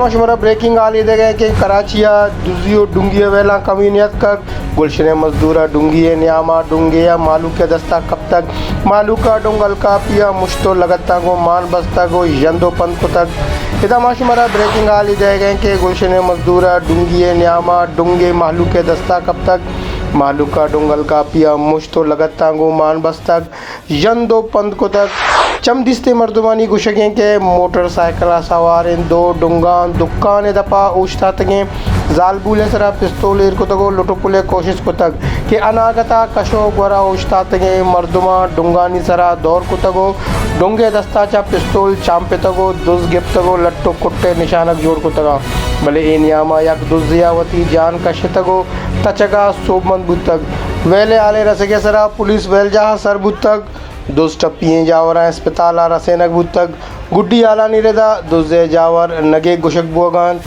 मशवरा ब्रेकिंग आली देगे कि कराचिया दुजियो डूंगिया वेला कम्युनियत का गुलशन मजदूरा डूंगिए न्यामा डूंगिया मालू के दस्ता कब तक मालू का डोंगल का पिया मुश्तो लगता गो मान बस्ता गो यंदो पंत को तक इदा मशवरा ब्रेकिंग आली देगे कि गुलशन मजदूरा डूंगिए न्यामा डूंगे मालू के दस्ता कब तक मालू का डोंगल का पिया मुश्तो लगता गो मान बस्ता यंदो पंत को तक चमदिस्ते मर्दमानी गुशगें के मोटरसाइकिल सवार दो डुंगान दुकान दपा उछता तगें जालबूले सरा पिस्तौल को तगो लुटुपुले कोशिश को तक कि अनागता कशो गोरा उछता तगें मर्दमा डुंगानी सरा दौर को तगो डोंगे दस्ता चा पिस्तौल चांपे तगो दुज गिप तगो लट्टो कुट्टे निशानक जोड़ को तगा भले ए नियामा यक दुजियावती जान कश तगो तचगा सोबमंद बुतक वेले आले रसगे सरा पुलिस वेल जहा सर बुतक दोस्त टप्पिए जावर अस्पताल रसेनक बुतक गुड्डी आला निरेदा दोजे जावर नगे गुशक बोगान